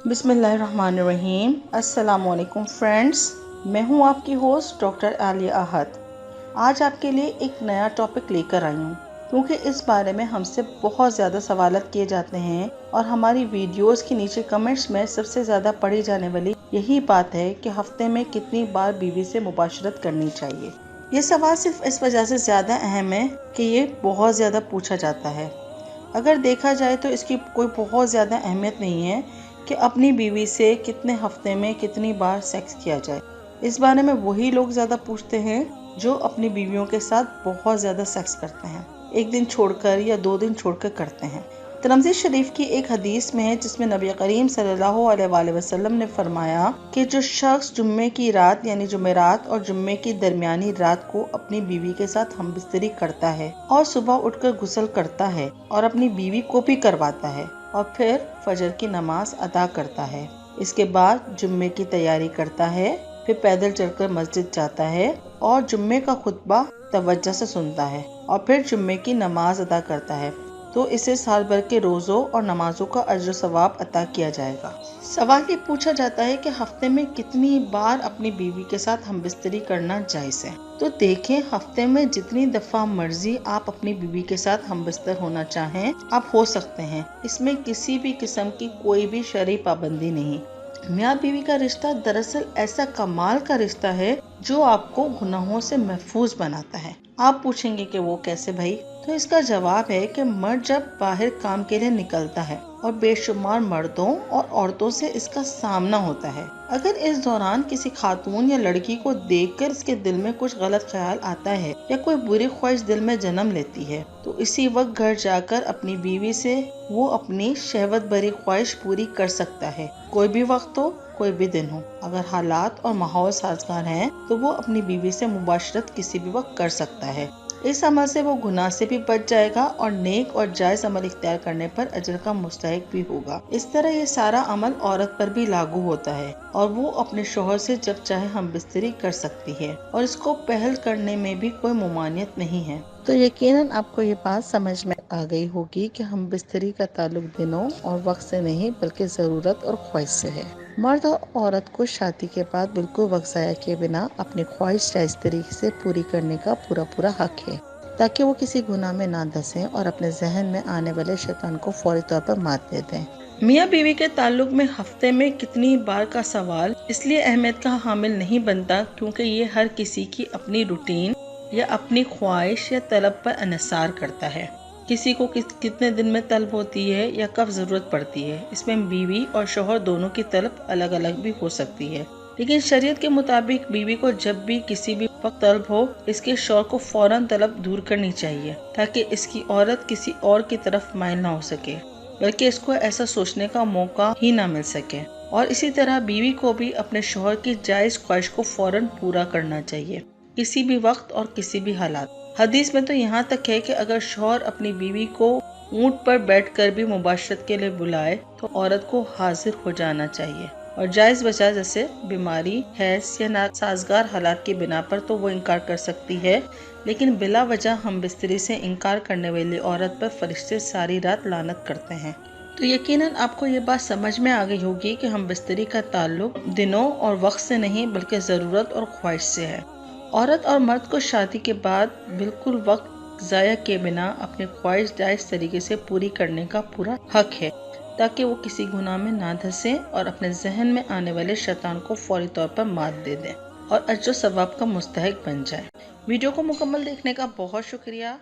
बिस्मिल्लाहिर्रहमानिर्रहीम। अस्सलाम वालेकुम फ्रेंड्स, मैं हूं आपकी होस्ट डॉक्टर आलिया अहद। आज आपके लिए एक नया टॉपिक लेकर आई हूं क्योंकि इस बारे में हमसे बहुत ज़्यादा सवालत किए जाते हैं और हमारी वीडियोस के नीचे कमेंट्स में सबसे ज़्यादा पढ़ी जाने वाली यही बात है कि हफ्ते में कितनी बार बीवी से मुबाशरत करनी चाहिए। ये सवाल सिर्फ इस वजह से ज़्यादा अहम है कि ये बहुत ज़्यादा पूछा जाता है। अगर देखा जाए तो इसकी कोई बहुत ज़्यादा अहमियत नहीं है कि अपनी बीवी से कितने हफ्ते में कितनी बार सेक्स किया जाए। इस बारे में वही लोग ज़्यादा पूछते हैं जो अपनी बीवियों के साथ बहुत ज़्यादा सेक्स करते हैं, एक दिन छोड़कर या 2 दिन छोड़कर करते हैं। तिरमिज़ी शरीफ की एक हदीस में है जिसमें नबी करीम सल्लल्लाहु अलैहि वसल्लम ने फरमाया कि जो शख्स जुम्मे की रात यानी जुमेरात और जुम्मे की दरमियानी रात को अपनी बीवी के साथ हमबिस्तरी करता है और सुबह उठकर गुस्ल करता है और अपनी बीवी को भी करवाता है और फिर फजर की नमाज अदा करता है, इसके बाद जुम्मे की तैयारी करता है, फिर पैदल चलकर मस्जिद जाता है और जुम्मे का खुतबा तवज्जो से सुनता है और फिर जुम्मे की नमाज अदा करता है, तो इसे साल भर के रोज़ों और नमाजों का अज्र सवाब अता किया जाएगा। सवाल ये पूछा जाता है कि हफ्ते में कितनी बार अपनी बीवी के साथ हमबिस्तरी करना जायज़ है। तो देखें, हफ्ते में जितनी दफ़ा मर्जी आप अपनी बीवी के साथ हमबिस्तर होना चाहें आप हो सकते हैं। इसमें किसी भी किस्म की कोई भी शरई पाबंदी नहीं। मियाँ बीवी का रिश्ता दरअसल ऐसा कमाल का रिश्ता है जो आपको गुनाहों से महफूज बनाता है। आप पूछेंगे कि वो कैसे भाई? तो इसका जवाब है कि मर्द जब बाहर काम के लिए निकलता है और बेशुमार मर्दों और औरतों से इसका सामना होता है, अगर इस दौरान किसी खातून या लड़की को देखकर इसके दिल में कुछ गलत ख्याल आता है या कोई बुरी ख्वाहिश दिल में जन्म लेती है, तो इसी वक्त घर जाकर अपनी बीवी से वो अपनी शहवत भरी ख्वाहिश पूरी कर सकता है। कोई भी वक्त हो, कोई भी दिन हो, अगर हालात और माहौल साजगार हैं तो वो अपनी बीवी से मुबाशरत किसी भी वक्त कर सकता है। इस अमल से वो गुनाह से भी बच जाएगा और नेक और जायज़ अमल इख्तियार करने पर अजर का मुस्तहिक भी होगा। इस तरह ये सारा अमल औरत पर भी लागू होता है और वो अपने शोहर से जब चाहे हमबिस्तरी कर सकती है और इसको पहल करने में भी कोई मुमानियत नहीं है। तो यकीनन आपको ये बात समझ में आ गई होगी कि हमबिस्तरी का ताल्लुक दिनों और वक्त से नहीं बल्कि ज़रूरत और ख्वाहिश से है। मर्द और औरत को शादी के बाद बिल्कुल वक्त ज़ाया किए बिना अपनी ख्वाहिश जायज़ तरीके से पूरी करने का पूरा हक है, ताकि वो किसी गुनाह में ना धंसें और अपने जहन में आने वाले शैतान को फौरी तौर पर मात दे दें। मियाँ बीवी के ताल्लुक में हफ्ते में कितनी बार का सवाल इसलिए अहमियत का हामिल नहीं बनता क्योंकि ये हर किसी की अपनी रूटीन या अपनी ख्वाहिश या तलब पर इन्हिसार करता है। किसी को कितने दिन में तलब होती है या कब ज़रूरत पड़ती है, इसमें बीवी और शौहर दोनों की तलब अलग अलग भी हो सकती है। लेकिन शरीयत के मुताबिक बीवी को जब भी किसी भी वक्त तलब हो, इसके शौहर को फौरन तलब दूर करनी चाहिए ताकि इसकी औरत किसी और की तरफ माइल ना हो सके, बल्कि इसको ऐसा सोचने का मौका ही ना मिल सके। और इसी तरह बीवी को भी अपने शौहर की जायज़ ख्वाहिश को फौरन पूरा करना चाहिए, किसी भी वक्त और किसी भी हालात। हदीस में तो यहाँ तक है कि अगर शौहर अपनी बीवी को ऊंट पर बैठकर भी मुबाशरत के लिए बुलाए तो औरत को हाजिर हो जाना चाहिए और जायज़ वजह जैसे बीमारी, हैज या नासाजगार हालात की बिना पर तो वो इनकार कर सकती है, लेकिन बिला वजह हमबिस्तरी से इनकार करने वाली औरत पर फरिश्ते सारी रात लानत करते हैं। तो यकीनन आपको ये बात समझ में आ गई होगी कि हमबिस्तरी का ताल्लुक दिनों और वक्त से नहीं बल्कि ज़रूरत और ख्वाहिश से है। औरत और मर्द को शादी के बाद बिल्कुल वक्त ज़ाया किए बिना अपनी ख्वाहिश जायज़ तरीके से पूरी करने का पूरा हक है, ताकि वो किसी गुनाह में ना धंसे और अपने जहन में आने वाले शैतान को फौरी तौर पर मात दे दें और अज्र सवाब का मुस्तहिक बन जाए। वीडियो को मुकम्मल देखने का बहुत शुक्रिया।